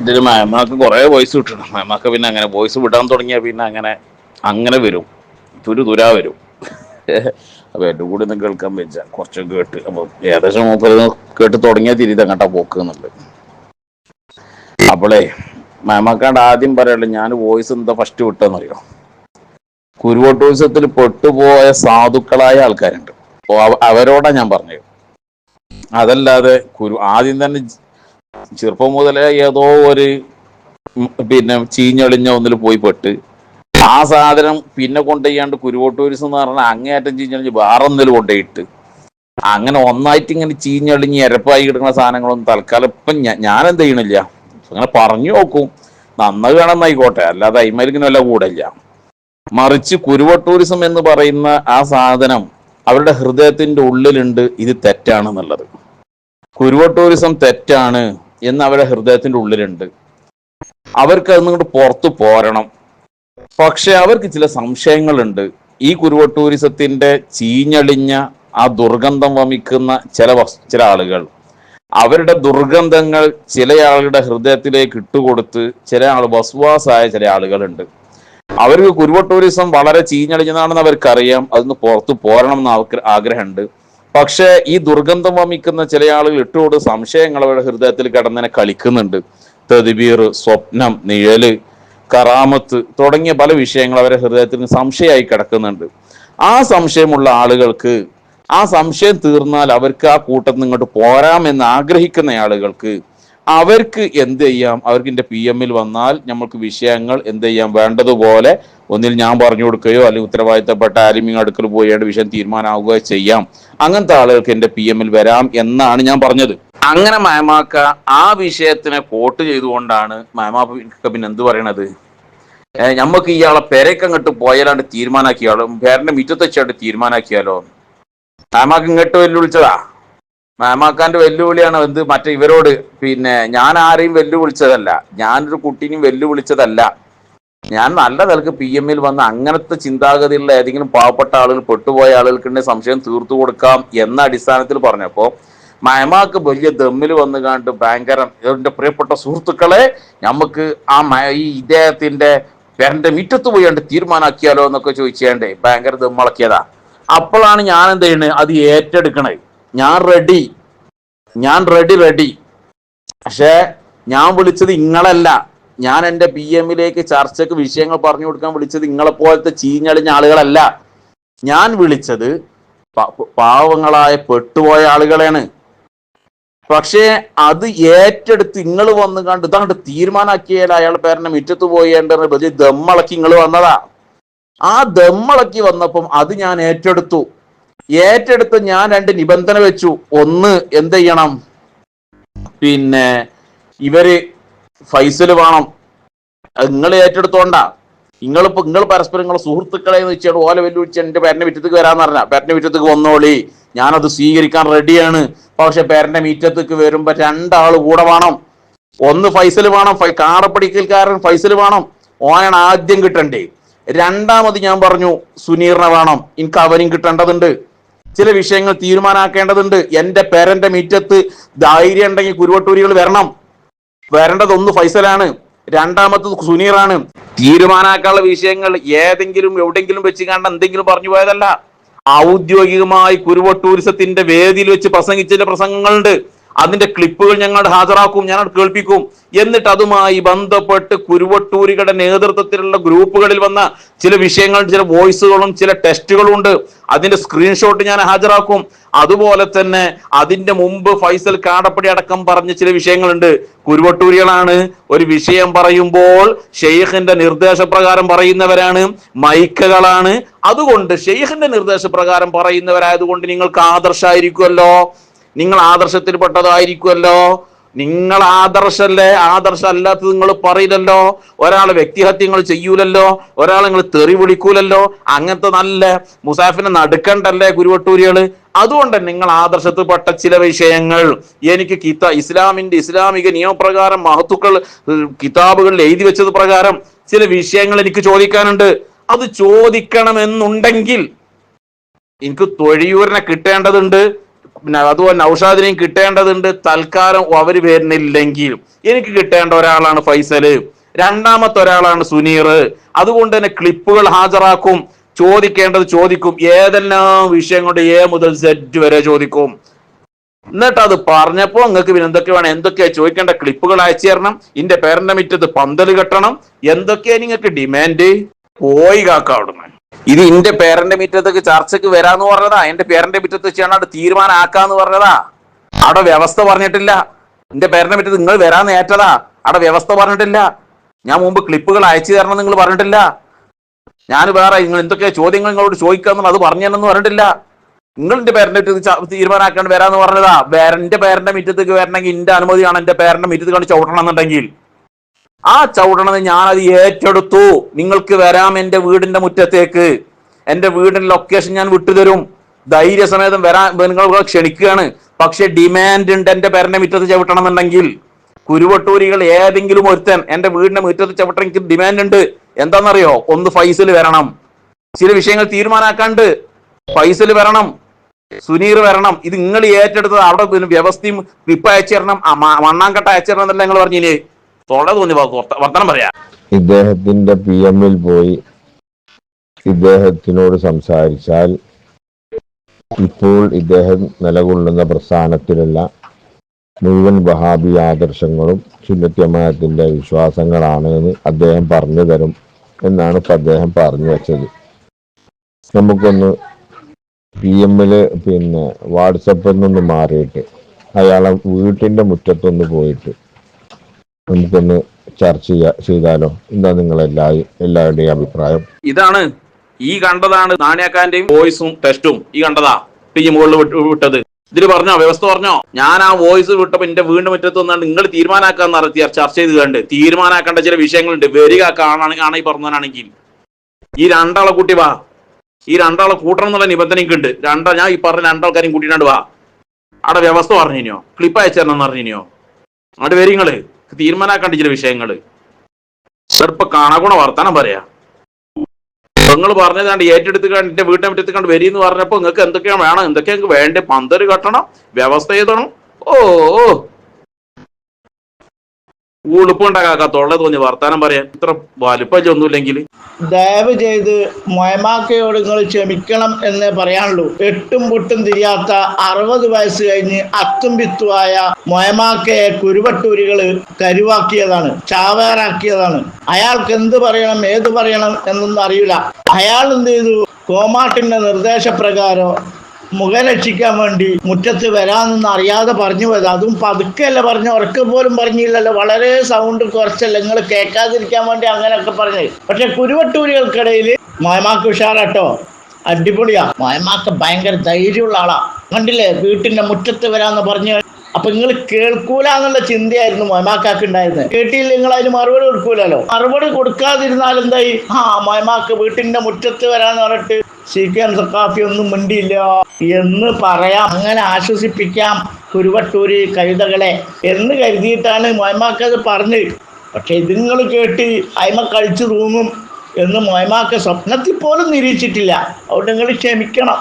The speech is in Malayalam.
ഇതിന് മേമാക്ക് കുറെ വോയിസ് കിട്ടണം. മേമാക്ക് പിന്നെ അങ്ങനെ വോയിസ് വിടാൻ തുടങ്ങിയാൽ പിന്നെ അങ്ങനെ അങ്ങനെ വരും, തുരാ വരും. അപ്പൊ എൻ്റെ കൂടെ ഒന്നും കേൾക്കാൻ വെച്ച കുറച്ചൊക്കെ കേട്ട്, അപ്പൊ ഏകദേശം മൂപ്പത് കേട്ട് തുടങ്ങിയാൽ തിരിത് അങ്ങോട്ടാ പോക്ക് എന്നുള്ളത്. അപ്പോളേ മേമാക്കാണ്ട് ആദ്യം പറയുള്ളൂ, ഞാൻ വോയിസ് എന്താ ഫസ്റ്റ് വിട്ടെന്നറിയോ? കുരുവട്ടൂസത്തിൽ പെട്ടുപോയ സാധുക്കളായ ആൾക്കാരുണ്ട്, അവരോടാ ഞാൻ പറഞ്ഞത്. അതല്ലാതെ ആദ്യം തന്നെ ചെറുപ്പം മുതലേ ഏതോ ഒരു ചീഞ്ഞളിഞ്ഞ ഒന്നിൽ പോയി പെട്ട് ആ സാധനം പിന്നെ കൊണ്ടുപോയാണ്ട് കുരുവട്ടൂരിസം എന്ന് പറഞ്ഞാൽ അങ്ങേയറ്റം ചീഞ്ഞളിഞ്ഞ് വേറെ ഒന്നിൽ കൊണ്ടുപോയിട്ട് അങ്ങനെ ഒന്നായിട്ട് ഇങ്ങനെ ചീഞ്ഞളിഞ്ഞ് എരപ്പായി കിടക്കുന്ന സാധനങ്ങളൊന്നും തൽക്കാലം ഇപ്പം ഞാൻ എന്ത് ചെയ്യണില്ല, അങ്ങനെ പറഞ്ഞു നോക്കും, നന്നായിക്കോട്ടെ, അല്ലാതെ അയിമലിങ്ങനെ വല്ല കൂടില്ല. മറിച്ച് കുരുവട്ടൂരിസം എന്ന് പറയുന്ന ആ സാധനം അവരുടെ ഹൃദയത്തിന്റെ ഉള്ളിലുണ്ട്, ഇത് തെറ്റാണെന്നുള്ളത്. കുരുവട്ടൂരിസം തെറ്റാണ് എന്ന് അവരുടെ ഹൃദയത്തിന്റെ ഉള്ളിലുണ്ട്. അവർക്ക് അതിങ്ങോട്ട് പുറത്തു പോരണം. പക്ഷെ അവർക്ക് ചില സംശയങ്ങളുണ്ട്. ഈ കുരുവട്ടൂരിസത്തിന്റെ ചീഞ്ഞളിഞ്ഞ ആ ദുർഗന്ധം വമിക്കുന്ന ചില ആളുകൾ, അവരുടെ ദുർഗന്ധങ്ങൾ ചില ആളുകളുടെ ഹൃദയത്തിലേക്ക് ഇട്ടുകൊടുത്ത് ചില വസ്വാസായ ചില ആളുകളുണ്ട്. അവർക്ക് കുരുവട്ടൂരിസം വളരെ ചീഞ്ഞളിഞ്ഞതാണെന്ന് അവർക്കറിയാം, അതിന് പുറത്തു പോരണം എന്ന് അവർക്ക് ആഗ്രഹമുണ്ട്. പക്ഷെ ഈ ദുർഗന്ധം വമിക്കുന്ന ചില ആളുകൾ ഇട്ടുകൊണ്ട് സംശയങ്ങൾ അവരുടെ ഹൃദയത്തിൽ കിടന്നതിനെ കളിക്കുന്നുണ്ട്. തദ്ബീർ, സ്വപ്നം, നിഴല്, കറാമത്ത് തുടങ്ങിയ പല വിഷയങ്ങൾ അവരുടെ ഹൃദയത്തിന് സംശയമായി കിടക്കുന്നുണ്ട്. ആ സംശയമുള്ള ആളുകൾക്ക് ആ സംശയം തീർന്നാൽ അവർക്ക് ആ കൂട്ടത്തിൽ നിന്ന് ഇങ്ങോട്ട് പോരാമെന്ന് ആഗ്രഹിക്കുന്ന ആളുകൾക്ക് അവർക്ക് എന്ത് ചെയ്യാം, അവർക്ക് എൻ്റെ PM വന്നാൽ നമ്മൾക്ക് വിഷയങ്ങൾ എന്ത് ചെയ്യാം, വേണ്ടതുപോലെ ഒന്നിൽ ഞാൻ പറഞ്ഞു കൊടുക്കുകയോ അല്ലെങ്കിൽ ഉത്തരവാദിത്തപ്പെട്ട ആലിമീങ്ങൾ അടുക്കൽ പോയേണ്ട വിഷയം തീരുമാനമാവുകയോ ചെയ്യാം. അങ്ങനത്തെ ആളുകൾക്ക് എൻ്റെ PM വരാം എന്നാണ് ഞാൻ പറഞ്ഞത്. അങ്ങനെ മയമാക്ക ആ വിഷയത്തിനെ കോട്ട് ചെയ്തുകൊണ്ടാണ് മയമാക്ക പിന്നെ എന്ത് പറയണത്, ഞമ്മക്ക് ഇയാളെ പെരക്കങ്ങോട്ട് പോയാലാണ്ട് തീരുമാനാക്കിയാലോ, പേരന്റെ മുറ്റത്ത് വെച്ചാണ്ട് തീരുമാനാക്കിയാലോ. മയമാക്ക ഇങ്ങോട്ട് വെല്ലുവിളിച്ചതാ. മയമാക്കാന്റെ വെല്ലുവിളിയാണ് എന്ത്, മറ്റേ ഇവരോട്. ഞാൻ ആരെയും വെല്ലുവിളിച്ചതല്ല, ഞാനൊരു കുട്ടീനെയും വെല്ലുവിളിച്ചതല്ല. ഞാൻ നല്ല നിലക്ക് PM വന്ന് അങ്ങനത്തെ ചിന്താഗതിയുള്ള ഏതെങ്കിലും പാവപ്പെട്ട ആളുകൾ, പെട്ടുപോയ ആളുകൾക്ക് സംശയം തീർത്തു കൊടുക്കാം എന്ന അടിസ്ഥാനത്തിൽ പറഞ്ഞപ്പോ മയമാക്ക് വലിയ ദമ്മിൽ വന്നു കണ്ട് ഭയങ്കര, എന്റെ പ്രിയപ്പെട്ട സുഹൃത്തുക്കളെ, നമുക്ക് ഈ ഇദ്ദേഹത്തിന്റെ പേരന്റെ മുറ്റത്ത് പോയാണ്ട് തീരുമാനാക്കിയാലോ എന്നൊക്കെ ചോദിച്ചേണ്ടേ ഭയങ്കര ദമ്മിളക്കിയതാ. അപ്പോഴാണ് ഞാൻ എന്ത് ചെയ്യണേ, അത് ഏറ്റെടുക്കണേ. ഞാൻ റെഡി. പക്ഷെ ഞാൻ വിളിച്ചത് ഇങ്ങളല്ല. ഞാൻ എൻ്റെ PM ചർച്ചയ്ക്ക് വിഷയങ്ങൾ പറഞ്ഞു കൊടുക്കാൻ വിളിച്ചത് ഇങ്ങളെപ്പോലത്തെ ചീഞ്ഞളിഞ്ഞ ആളുകളല്ല. ഞാൻ വിളിച്ചത് പാവങ്ങളായ പെട്ടുപോയ ആളുകളെയാണ്. പക്ഷേ അത് ഏറ്റെടുത്ത് നിങ്ങൾ വന്ന് കണ്ട് ഇതാണ്ട് തീരുമാനാക്കിയാൽ അയാൾ പേരന്റെ മുറ്റത്ത് പോയേണ്ടത് വലിയ ദമ്മളക്കി നിങ്ങൾ വന്നതാ. ആ ദമ്മളക്കി വന്നപ്പം അത് ഞാൻ ഏറ്റെടുത്ത് ഞാൻ 2 നിബന്ധന വെച്ചു. ഒന്ന്, എന്ത് ചെയ്യണം, ഇവര് ഫൈസൽ വേണം. നിങ്ങൾ ഏറ്റെടുത്തോണ്ട. നിങ്ങൾ പരസ്പരം നിങ്ങളെ സുഹൃത്തുക്കളെ എന്ന് വെച്ചാൽ ഓല വെല്ലുവിളിച്ച് എൻ്റെ പേരന്റെ മുറ്റത്തേക്ക് വരാന്ന് പറഞ്ഞ പേരന്റെ മുറ്റത്തേക്ക് വന്നോളി, ഞാനത് സ്വീകരിക്കാൻ റെഡിയാണ്. പക്ഷെ പേരന്റെ മുറ്റത്തേക്ക് വരുമ്പോ 2 ആള് കൂടെ വേണം. ഒന്ന് ഫൈസൽ വേണം, കാടപ്പടിക്കൽക്കാരൻ ഫൈസൽ വേണം, ഓനാണ് ആദ്യം കിട്ടണ്ടേ. രണ്ടാമത് ഞാൻ പറഞ്ഞു സുനീറിനെ വേണം, എനിക്ക് അവനും കിട്ടേണ്ടതുണ്ട്. ചില വിഷയങ്ങൾ തീരുമാനാക്കേണ്ടതുണ്ട്. എൻ്റെ പേരന്റെ മുറ്റത്ത് ധൈര്യം ഉണ്ടെങ്കിൽ കുരുവട്ടൂരികൾ വരേണ്ടത് ഒന്ന് ഫൈസലാണ്, രണ്ടാമത്തത് സുനീറാണ്. തീരുമാനാക്കാനുള്ള വിഷയങ്ങൾ ഏതെങ്കിലും എവിടെങ്കിലും വെച്ച് കണ്ട എന്തെങ്കിലും പറഞ്ഞു പോയതല്ല. ഔദ്യോഗികമായി കുരുവട്ടൂരിസത്തിന്റെ വേദിയിൽ വെച്ച് പ്രസംഗിച്ച ചില പ്രസംഗങ്ങളുണ്ട്. അതിന്റെ ക്ലിപ്പുകൾ ഞങ്ങൾ ഹാജരാക്കും, ഞങ്ങൾ കേൾപ്പിക്കും. എന്നിട്ട് അതുമായി ബന്ധപ്പെട്ട് കുരുവട്ടൂരികളുടെ നേതൃത്വത്തിലുള്ള ഗ്രൂപ്പുകളിൽ വന്ന ചില വിഷയങ്ങൾ, ചില വോയിസുകളും ചില ടെസ്റ്റുകളും ഉണ്ട്. അതിന്റെ സ്ക്രീൻഷോട്ട് ഞാൻ ഹാജരാക്കും. അതുപോലെ തന്നെ അതിന്റെ മുമ്പ് ഫൈസൽ കാടപ്പടി അടക്കം പറഞ്ഞ ചില വിഷയങ്ങളുണ്ട്. കുരുവട്ടൂരികളാണ് ഒരു വിഷയം പറയുമ്പോൾ ഷെയ്ഖിന്റെ നിർദ്ദേശപ്രകാരം പറയുന്നവരാണ്, മൈക്കകളാണ്. അതുകൊണ്ട് ഷെയ്ഖിന്റെ നിർദ്ദേശപ്രകാരം പറയുന്നവരായതുകൊണ്ട് നിങ്ങൾക്ക് ആദർശമായിരിക്കുമല്ലോ, നിങ്ങൾ ആദർശത്തിൽപ്പെട്ടതായിരിക്കുമല്ലോ. നിങ്ങൾ ആദർശല്ലേ, ആദർശം അല്ലാത്തത് നിങ്ങൾ പറയില്ലല്ലോ. ഒരാളെ വ്യക്തിഹത്യങ്ങൾ ചെയ്യൂലല്ലോ, ഒരാളെ നിങ്ങൾ തെറി വിളിക്കൂലല്ലോ. അങ്ങനത്തെ നല്ല മുസാഫിനെ നടുക്കണ്ടല്ലേ കുരുവട്ടൂരികള്. അതുകൊണ്ട് നിങ്ങൾ ആദർശത്തിൽപ്പെട്ട ചില വിഷയങ്ങൾ എനിക്ക് ഇസ്ലാമിക നിയമപ്രകാരം മഹത്തുക്കൾ കിതാബുകളിൽ എഴുതി വെച്ചത് പ്രകാരം ചില വിഷയങ്ങൾ എനിക്ക് ചോദിക്കാനുണ്ട്. അത് ചോദിക്കണമെന്നുണ്ടെങ്കിൽ എനിക്ക് തൊഴിയൂരിനെ കിട്ടേണ്ടതുണ്ട്, പിന്നെ അതുപോലെ നൗഷാദിനെയും കിട്ടേണ്ടതുണ്ട്. തൽക്കാലം അവർ വരുന്നില്ലെങ്കിൽ എനിക്ക് കിട്ടേണ്ട ഒരാളാണ് ഫൈസല്, രണ്ടാമത്തെ ഒരാളാണ് സുനീർ. അതുകൊണ്ട് തന്നെ ക്ലിപ്പുകൾ ഹാജരാക്കും, ചോദിക്കേണ്ടത് ചോദിക്കും, ഏതെല്ലാം വിഷയം കൊണ്ട് എ മുതൽ സെറ്റ് വരെ ചോദിക്കും. എന്നിട്ട് അത് പറഞ്ഞപ്പോ നിങ്ങൾക്ക് പിന്നെ എന്തൊക്കെ വേണം, എന്തൊക്കെയാ ചോദിക്കേണ്ട ക്ലിപ്പുകൾ അയച്ചു തരണം, ഇന്റെ പേരന്റെ മുറ്റത്ത് പന്തൽ കെട്ടണം, എന്തൊക്കെയാ നിങ്ങൾക്ക് ഡിമാൻഡ്, പോയി കാക്ക അവിടുന്ന്. ഇത് ഇന്റെ പേരന്റെ മുറ്റത്തേക്ക് ചർച്ചക്ക് വരാന്ന് പറഞ്ഞതാ, എന്റെ പേരന്റെ മുറ്റത്ത് വെച്ചാണ് തീരുമാനം ആക്കാന്ന് പറഞ്ഞതാ. അവിടെ വ്യവസ്ഥ പറഞ്ഞിട്ടില്ല. എന്റെ പേരന്റെ മുറ്റത്ത് നിങ്ങൾ വരാന്ന് ഏറ്റതാ, അവിടെ വ്യവസ്ഥ പറഞ്ഞിട്ടില്ല. ഞാൻ മുമ്പ് ക്ലിപ്പുകൾ അയച്ചു തരണം നിങ്ങൾ പറഞ്ഞിട്ടില്ല. ഞാൻ വേറെ നിങ്ങൾ എന്തൊക്കെയാ ചോദ്യങ്ങൾ നിങ്ങളോട് ചോദിക്കാമെന്ന് അത് പറഞ്ഞു തന്നെന്ന് പറഞ്ഞിട്ടില്ല. നിങ്ങൾ എന്റെ പേരന്റെ മുറ്റത്ത് തീരുമാനമാക്കാണ്ട് വരാന്ന് പറഞ്ഞതാ. എന്റെ പേരന്റെ മുറ്റത്തേക്ക് വരണമെങ്കിൽ എന്റെ അനുമതിയാണ്. എന്റെ പേരന്റെ മുറ്റത്ത് കണ്ട് ചവിട്ടണം എന്നുണ്ടെങ്കിൽ ആ ചവിട്ടണത് ഞാനത് ഏറ്റെടുത്തു. നിങ്ങൾക്ക് വരാം എന്റെ വീടിന്റെ മുറ്റത്തേക്ക്, എന്റെ വീടിന്റെ ലൊക്കേഷൻ ഞാൻ വിട്ടുതരും, ധൈര്യസമേതം വരാൻ നിങ്ങൾ ക്ഷണിക്കുകയാണ്. പക്ഷെ ഡിമാൻഡ് ഉണ്ട്, എന്റെ പേരന്റെ മുറ്റത്ത് ചവിട്ടണം എന്നുണ്ടെങ്കിൽ. കുരുവട്ടൂരികൾ ഏതെങ്കിലും ഒരുത്തൻ എന്റെ വീടിന്റെ മുറ്റത്ത് ചവിട്ടണം എനിക്ക് ഡിമാൻഡ് ഉണ്ട്. എന്താണെന്നറിയോ? ഒന്ന് ഫൈസൽ വരണം, ചില വിഷയങ്ങൾ തീരുമാനാക്കാണ്ട് ഫൈസൽ വരണം, സുനീർ വരണം. ഇത് നിങ്ങൾ ഏറ്റെടുത്തത്. അവിടെ വ്യവസ്ഥയും ക്ലിപ്പ് അയച്ചു തരണം, മണ്ണാങ്കട്ട അയച്ചു തരണം എന്നല്ല നിങ്ങൾ പറഞ്ഞില്ലേ. തൊള്ള തോന്നി വർത്തനം പറയാ. ഇദ്ദേഹത്തിന്റെ PM പോയി ഇദ്ദേഹത്തിനോട് സംസാരിച്ചാൽ ഇപ്പോൾ ഇദ്ദേഹം നിലകൊള്ളുന്ന പ്രസ്ഥാനത്തിലുള്ള മുഴുവൻ വഹാബി ആദർശങ്ങളും സുന്നത്ത് ജമാഅത്തിന്റെ വിശ്വാസങ്ങളാണ് എന്ന് അദ്ദേഹം പറഞ്ഞു തരും എന്നാണ് ഇപ്പൊ അദ്ദേഹം പറഞ്ഞു വെച്ചത്. നമുക്കൊന്ന് PM പിന്നെ വാട്സപ്പിൽ നിന്ന് മാറിയിട്ട് അയാളെ വീട്ടിന്റെ മുറ്റത്തൊന്ന് പോയിട്ട് നമുക്കൊന്ന് ചർച്ച ചെയ്താലോ? എന്താ എല്ലാവരുടെയും അഭിപ്രായം? ഇതാണ്, ഈ കണ്ടതാണ് നാണിയാക്കാന്റെയും വോയിസും ടെസ്റ്റും. ഈ കണ്ടതാ ഈ മുകളിൽ വിട്ടത്. ഇതില് പറഞ്ഞോ, വ്യവസ്ഥ പറഞ്ഞോ? ഞാൻ ആ വോയിസ് വിട്ടപ്പോ എന്റെ വീണ്ടും മുറ്റത്ത് വന്നാണ് നിങ്ങൾ തീരുമാനാക്കാന്ന് ചർച്ച ചെയ്ത് കണ്ട് തീരുമാനാക്കേണ്ട ചില വിഷയങ്ങളുണ്ട്. വരിക കാണാൻ ഈ പറഞ്ഞാണെങ്കിൽ ഈ രണ്ടാളെ കൂട്ടി വാ, ഈ രണ്ടാളെ കൂട്ടണം എന്നുള്ള നിബന്ധനയ്ക്ക് ഉണ്ട്. ഞാൻ ഈ പറഞ്ഞ രണ്ടാൾക്കാരെയും കൂട്ടിയിട്ടാണ്ട് വാ. അവിടെ വ്യവസ്ഥ പറഞ്ഞിനോ, ക്ലിപ്പ് അയച്ചെന്നു പറഞ്ഞിനോ? അവിടെ വരിങ്ങള് തീരുമാനാക്കേണ്ട ചില വിഷയങ്ങള്. ഇപ്പൊ കാണാകുണ വർത്താനം പറയാ. നിങ്ങൾ പറഞ്ഞതാണ്ട് ഏറ്റെടുത്ത് കണ്ട് എന്റെ വീട്ടിനെ മുറ്റത്ത് കണ്ട് വരിയെന്ന് പറഞ്ഞപ്പോ നിങ്ങൾക്ക് എന്തൊക്കെയാണ് വേണം, എന്തൊക്കെയാണ് വേണ്ടേ? പന്തല് കെട്ടണം, വ്യവസ്ഥ ചെയ്തണം. ഓ ഉളുപ്പുണ്ടാക്കാക്ക, തൊള്ള തോന്നി വർത്താനം പറയാൻ. ഇത്ര വലിപ്പം ഒന്നുമില്ലെങ്കിൽ ദയവ് ചെയ്ത് മൊയമാക്കയോട് നിങ്ങൾ ക്ഷമിക്കണം എന്നേ പറയാനുള്ളൂ. എട്ടും പൊട്ടും തിരിയാത്ത 60 വയസ്സ് കഴിഞ്ഞ് അത്തും പിത്തുമായ മൊയമാക്കയെ കുരുവട്ടൂരികള് കരുവാക്കിയതാണ്, ചാവേറാക്കിയതാണ്. അയാൾക്ക് എന്ത് പറയണം, ഏത് പറയണം എന്നൊന്നും അറിയില്ല. അയാൾ എന്ത് ചെയ്തു? കോമാട്ടിന്റെ നിർദ്ദേശപ്രകാരം മുഖരക്ഷിക്കാൻ വേണ്ടി മുറ്റത്ത് വരാമെന്ന് അറിയാതെ പറഞ്ഞു പോയത്. അതും പതുക്കെയല്ല പറഞ്ഞു, ഉറക്കെ പോലും പറഞ്ഞില്ലല്ലോ, വളരെ സൗണ്ട് കുറച്ചല്ല, നിങ്ങൾ കേൾക്കാതിരിക്കാൻ വേണ്ടി അങ്ങനെയൊക്കെ പറഞ്ഞത്. പക്ഷെ കുരുവട്ടൂരികൾക്കിടയിൽ മൊയമാക്ക് ഉഷാറാട്ടോ, അടിപൊളിയാ. മൊയമാക്ക് ഭയങ്കര ധൈര്യമുള്ള ആളാ. കണ്ടില്ലേ, വീട്ടിന്റെ മുറ്റത്ത് വരാന്ന് പറഞ്ഞു. അപ്പൊ നിങ്ങൾ കേൾക്കൂല എന്നുള്ള ചിന്തയായിരുന്നു മൊയമാക്കാക്ക് ഉണ്ടായിരുന്നത്. കേട്ടില്ല, നിങ്ങൾ അതിന് മറുപടി കൊടുക്കൂലല്ലോ. മറുപടി കൊടുക്കാതിരുന്നാൽ എന്തായി? മൊയമാക്ക് വീട്ടിന്റെ മുറ്റത്ത് വരാന്ന് പറഞ്ഞിട്ട് CKM സഖാഫി ഒന്നും മിണ്ടിയില്ല എന്ന് പറയാം, അങ്ങനെ ആശ്വസിപ്പിക്കാം കുരുവട്ടൂര് കഴുതകളെ എന്ന് കരുതിയിട്ടാണ് മൊയമാക്കത് പറഞ്ഞത്. പക്ഷെ ഇതുങ്ങൾ കേട്ട് അയിമ കഴിച്ചു തൂങ്ങും എന്ന് മൊയമാക്ക സ്വപ്നത്തിൽ പോലും നിരീക്ഷിച്ചിട്ടില്ല. അതുകൊണ്ട് നിങ്ങൾ ക്ഷമിക്കണം.